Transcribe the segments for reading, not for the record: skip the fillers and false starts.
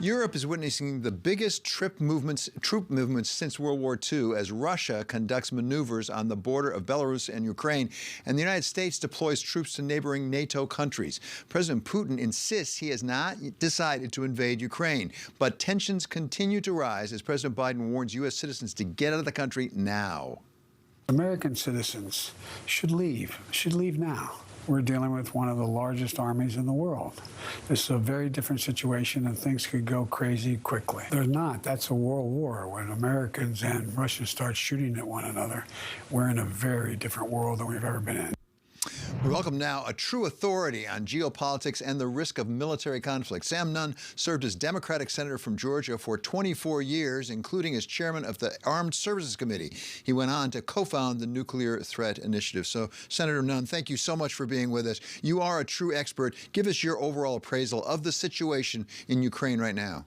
Europe is witnessing the biggest troop movements since World War II as Russia conducts maneuvers on the border of Belarus and Ukraine, and the United States deploys troops to neighboring NATO countries. President Putin insists he has not decided to invade Ukraine, but tensions continue to rise as President Biden warns U.S. citizens to get out of the country now. American citizens should leave now. We're dealing with one of the largest armies in the world. This is a very different situation, and things could go crazy quickly. They're not. That's a world war. When Americans and Russians start shooting at one another, we're in a very different world than we've ever been in. We welcome now a true authority on geopolitics and the risk of military conflict. Sam Nunn served as Democratic Senator from Georgia for 24 years, including as chairman of the Armed Services Committee. He went on to co-found the Nuclear Threat Initiative. So, Senator Nunn, thank you so much for being with us. You are a true expert. Give us your overall appraisal of the situation in Ukraine right now.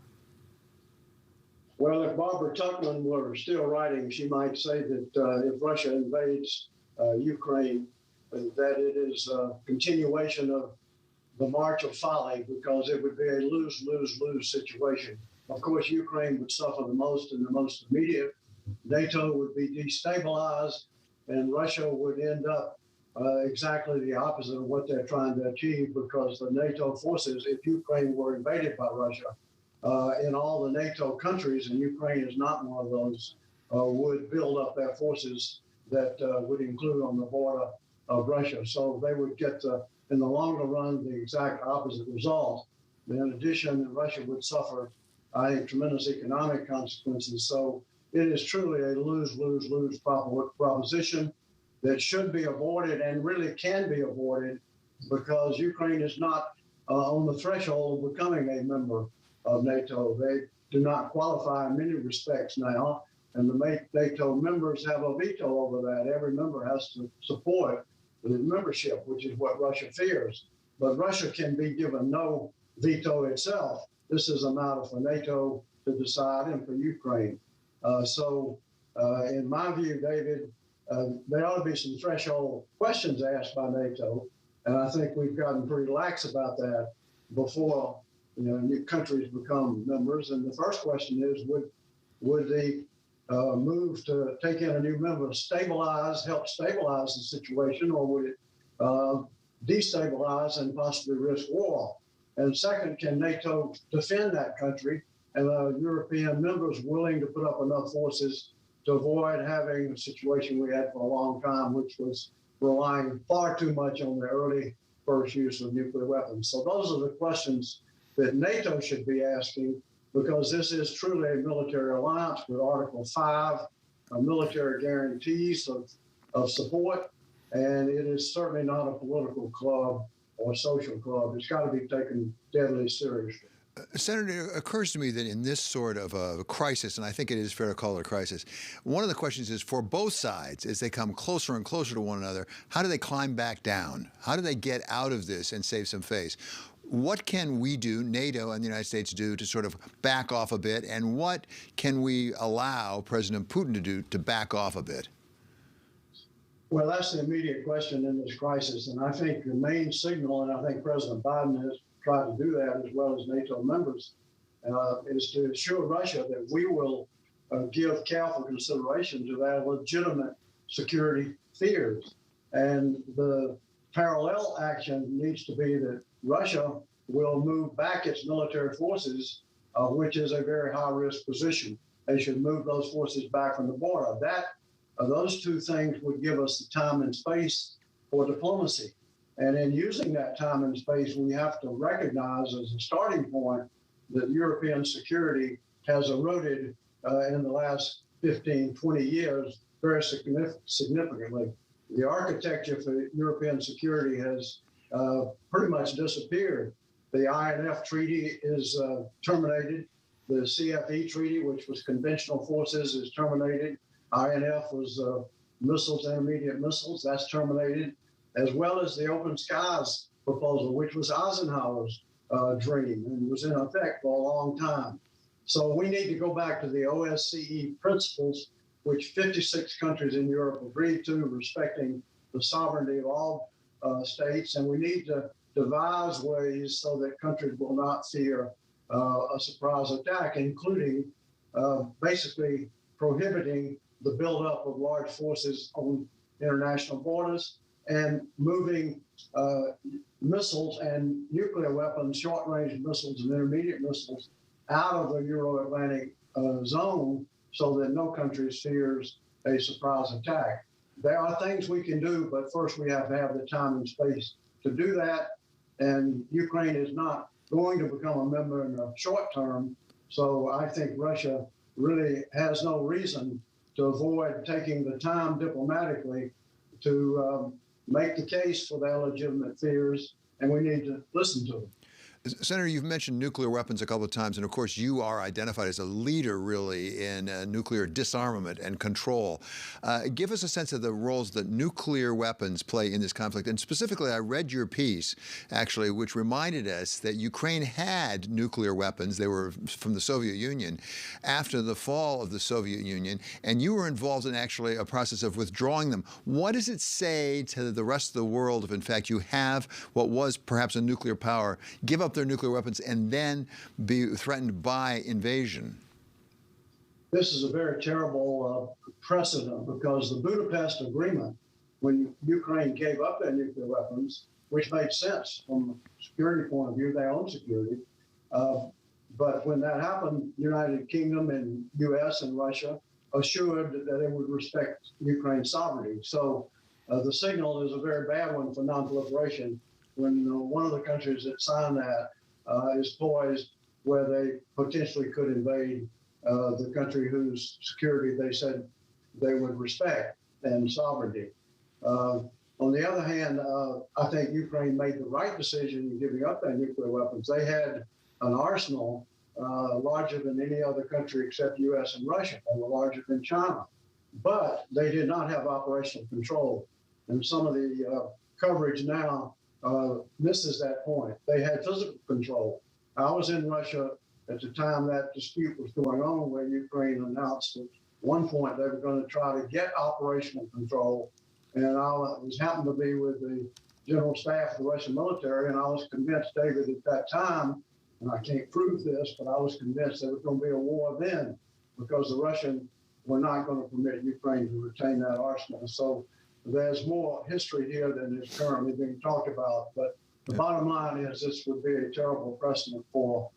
Well, if Barbara Tuchman were still writing, she might say that if Russia invades Ukraine, that it is a continuation of the March of Folly, because it would be a lose-lose-lose situation. Of course, Ukraine would suffer the most and the most immediate. NATO would be destabilized, and Russia would end up exactly the opposite of what they're trying to achieve, because the NATO forces, if Ukraine were invaded by Russia, in all the NATO countries, and Ukraine is not one of those, would build up their forces that would include on the border of Russia. So they would get, in the longer run, the exact opposite result. In addition, Russia would suffer, I think, tremendous economic consequences. So it is truly a lose-lose-lose proposition that should be avoided, and really can be avoided, because Ukraine is not on the threshold of becoming a member of NATO. They do not qualify in many respects now, and the NATO members have a veto over that. Every member has to support the membership, which is what Russia fears. But Russia can be given no veto itself. This is a matter for NATO to decide, and for Ukraine. In my view, David, there ought to be some threshold questions asked by NATO, and I think we've gotten pretty lax about that before new countries become members. And the first question is, would the move to take in a new member help stabilize the situation, or would it destabilize and possibly risk war? And second, can NATO defend that country, and European members willing to put up enough forces to avoid having the situation we had for a long time, which was relying far too much on the early first use of nuclear weapons? So those are the questions that NATO should be asking, because this is truly a military alliance with Article 5, military guarantees of support, and it is certainly not a political club or social club. It's got to be taken deadly seriously. Senator, it occurs to me that in this sort of a crisis, and I think it is fair to call it a crisis, one of the questions is, for both sides, as they come closer and closer to one another, how do they climb back down? How do they get out of this and save some face? What can we do, NATO and the United States do, to sort of back off a bit? And what can we allow President Putin to do to back off a bit? Well, that's the immediate question in this crisis. And I think the main signal, and I think President Biden has tried to do that as well as NATO members, is to assure Russia that we will give careful consideration to their legitimate security fears. And the parallel action needs to be that Russia will move back its military forces, which is a very high-risk position. They should move those forces back from the border. Those two things would give us the time and space for diplomacy. And in using that time and space, we have to recognize as a starting point that European security has eroded in the last 15, 20 years very significantly. The architecture for European security has pretty much disappeared. The INF treaty is terminated. The CFE treaty, which was conventional forces, is terminated. INF was missiles, intermediate missiles, that's terminated, as well as the Open Skies proposal, which was Eisenhower's dream and was in effect for a long time. So we need to go back to the OSCE principles, which 56 countries in Europe agreed to, respecting the sovereignty of all states, and we need to devise ways so that countries will not fear a surprise attack, including basically prohibiting the buildup of large forces on international borders and moving missiles and nuclear weapons, short-range missiles and intermediate missiles, out of the Euro-Atlantic zone so that no country fears a surprise attack. There are things we can do, but first we have to have the time and space to do that. And Ukraine is not going to become a member in the short term. So I think Russia really has no reason to avoid taking the time diplomatically to make the case for their legitimate fears, and we need to listen to them. Senator, you've mentioned nuclear weapons a couple of times, and of course you are identified as a leader really in nuclear disarmament and control. Give us a sense of the roles that nuclear weapons play in this conflict. And specifically, I read your piece, actually, which reminded us that Ukraine had nuclear weapons. They were from the Soviet Union after the fall of the Soviet Union, and you were involved in actually a process of withdrawing them. What does it say to the rest of the world if, in fact, you have what was perhaps a nuclear power give up their nuclear weapons and then be threatened by invasion? This is a very terrible precedent because the Budapest Agreement, when Ukraine gave up their nuclear weapons, which made sense from a security point of view, their own security, but when that happened, United Kingdom and U.S. and Russia assured that they would respect Ukraine's sovereignty. So the signal is a very bad one for nonproliferation when one of the countries that signed that is poised where they potentially could invade the country whose security they said they would respect and sovereignty. On the other hand, I think Ukraine made the right decision in giving up their nuclear weapons. They had an arsenal larger than any other country except U.S. and Russia. They were larger than China. But they did not have operational control. And some of the coverage now misses that point. They had physical control. I was in Russia at the time that dispute was going on, where Ukraine announced at one point they were going to try to get operational control. And I happened to be with the general staff of the Russian military, and I was convinced, David, at that time, and I can't prove this, but I was convinced there was going to be a war then because the Russians were not going to permit Ukraine to retain that arsenal. So there's more history here than is currently being talked about. But the bottom line is this would be a terrible precedent for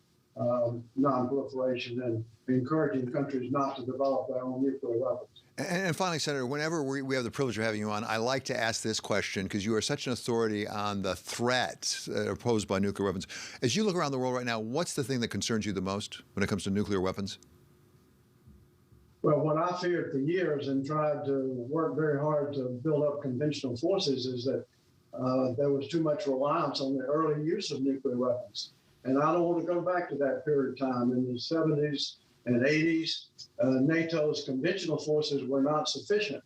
non-proliferation and encouraging countries not to develop their own nuclear weapons. And finally, Senator, whenever we have the privilege of having you on, I like to ask this question because you are such an authority on the threats posed by nuclear weapons. As you look around the world right now, what's the thing that concerns you the most when it comes to nuclear weapons? Well, what I feared for years and tried to work very hard to build up conventional forces is that there was too much reliance on the early use of nuclear weapons. And I don't want to go back to that period of time. In the 70s and 80s, NATO's conventional forces were not sufficient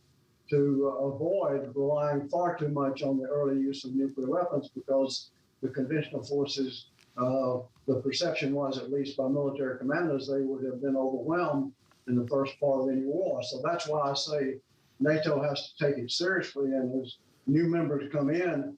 to avoid relying far too much on the early use of nuclear weapons because the conventional forces, the perception was, at least by military commanders, they would have been overwhelmed in the first part of any war. So that's why I say NATO has to take it seriously. And as new members come in,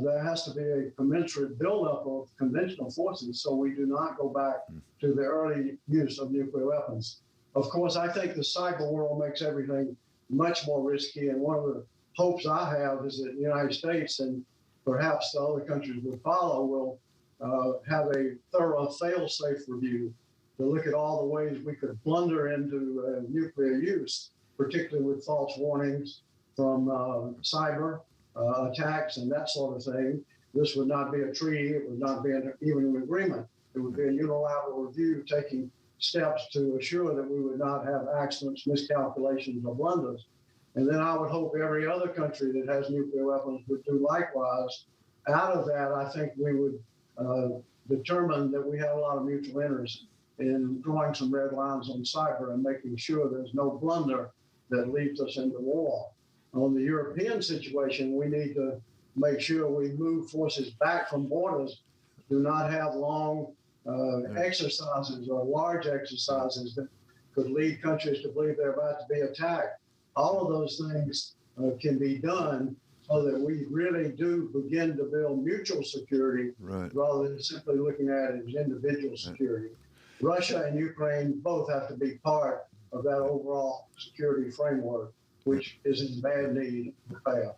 there has to be a commensurate buildup of conventional forces so we do not go back to the early use of nuclear weapons. Of course, I think the cyber world makes everything much more risky. And one of the hopes I have is that the United States and perhaps the other countries will follow will have a thorough fail-safe review to look at all the ways we could blunder into nuclear use, particularly with false warnings from cyber attacks and that sort of thing. This would not be a treaty. It would not be even an agreement. It would be a unilateral review taking steps to assure that we would not have accidents, miscalculations, or blunders. And then I would hope every other country that has nuclear weapons would do likewise. Out of that, I think we would determine that we have a lot of mutual interest in drawing some red lines on cyber and making sure there's no blunder that leads us into war. On the European situation, we need to make sure we move forces back from borders, do not have long exercises or large exercises that could lead countries to believe they're about to be attacked. All of those things can be done so that we really do begin to build mutual security rather than simply looking at it as individual security. Russia and Ukraine both have to be part of that overall security framework, which is in bad need to fail.